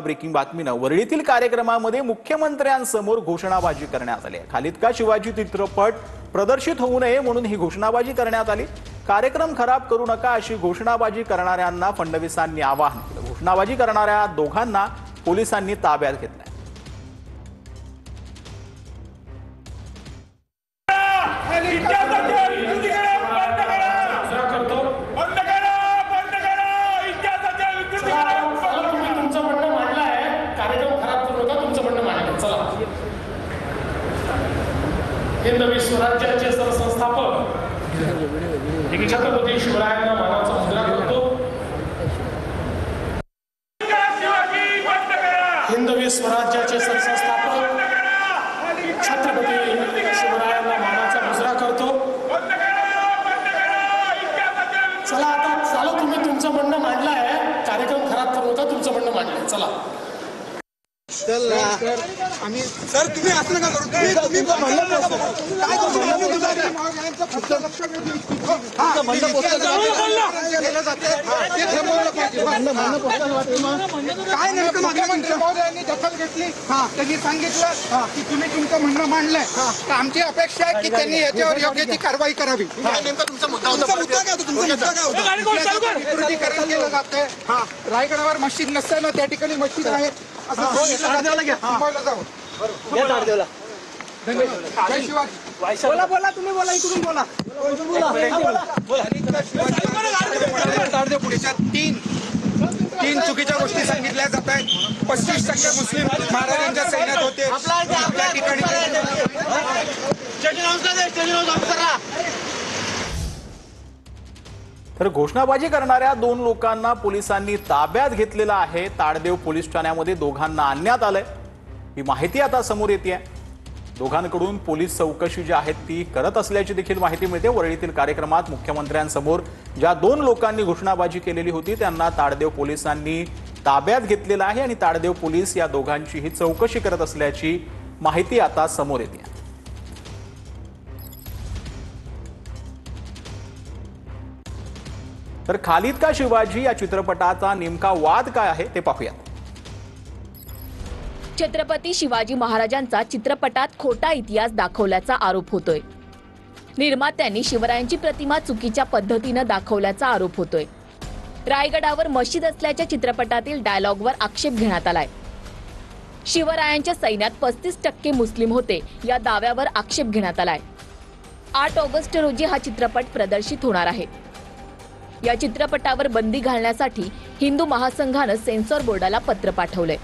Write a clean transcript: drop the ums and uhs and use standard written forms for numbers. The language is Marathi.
ब्रेकिंग बातमीनं वरळीतील कार्यक्रमामध्ये मुख्यमंत्र्यांसमोर घोषणाबाजी करण्यात आली। खालीद का शिवाजी चित्रपट प्रदर्शित होऊ नये म्हणून ही घोषणाबाजी करण्यात आली। कार्यक्रम खराब करू नका अशी घोषणाबाजी करणाऱ्यांना फडणवीसांनी आवाहन केलं। घोषणाबाजी करणाऱ्या दोघांना पोलिसांनी ताब्यात घेतलं। हिंद विश्वराज्याचे सरसंस्थापक छत्रपती शिवरायांना मानाचा मुजरा करतो। हिंद विश्वराज्याचे सरसंस्थापक छत्रपती शिवरायांना मानाचा मुजरा करतो। चला आता चला, तुम्ही तुमचं म्हणणं मांडलं आहे, कार्यक्रम खराब करू नका, तुमचं म्हणणं मांडलंय, चला। आम्ही सर तुम्ही असं नका करू, तुम्ही म्हणलं काय काय नेमकं मुख्यमंत्री महोदयांनी दखल घेतली, त्यांनी सांगितलं की तुम्ही तुमचं म्हणणं मांडलंय, तर आमची अपेक्षा आहे की त्यांनी याच्यावर योग्य ती कारवाई करावी। नेमका तुमचा मुद्दा काय होता? विकृतीकरण केलं जातंय, रायगडावर मस्जिद नसताना त्या ठिकाणी मस्जिद आहे असं बोला बोला, तुम्ही बोला, इकडून बोला। तीन चुकीच्या गोष्टी सांगितल्या जात आहेत। 25% मुस्लिम महाराजांच्या सैन्यात होते त्या ठिकाणी। तर घोषणाबाजी करणाऱ्या दोन लोकांना पोलिसांनी ताब्यात घेतलेला आहे। ताडदेव पोलीस ठाण्यामध्ये दोघांना आणण्यात आलंय। ही माहिती आता समोर येते। दोघांकडून पोलीस चौकशी जी आहे ती करत असल्याची देखील माहिती मिळते। वरळीतील कार्यक्रमात मुख्यमंत्र्यांसमोर ज्या दोन लोकांनी घोषणाबाजी केलेली होती त्यांना ताडदेव पोलिसांनी ताब्यात घेतलेला आहे आणि ताडदेव पोलीस या दोघांचीही चौकशी करत असल्याची माहिती आता समोर येते। तर खालीद का शिवाजी या चित्रपटाचा नेमका वाद काय आहे ते पाहूया। छत्रपती शिवाजी महाराजांचा चित्रपटात खोटा इतिहास दाखवल्याचा आरोप होतोय। निर्मात्यांनी शिवरायांची प्रतिमा चुकीच्या पद्धतीने दाखवल्याचा आरोप होतोय। रायगडावर मस्जिद असल्याच्या चित्रपटातील डायलॉगवर आक्षेप घेण्यात आलाय। शिवरायांच्या सैन्यात 35% मुस्लिम होते या दाव्यावर आक्षेप घेण्यात आलाय। 8 ऑगस्ट रोजी हा चित्रपट प्रदर्शित होणार आहे। या चित्रपटावर बंदी घालण्यासाठी हिंदू महासंघाने सेन्सॉर बोर्डाला पत्र पाठवले।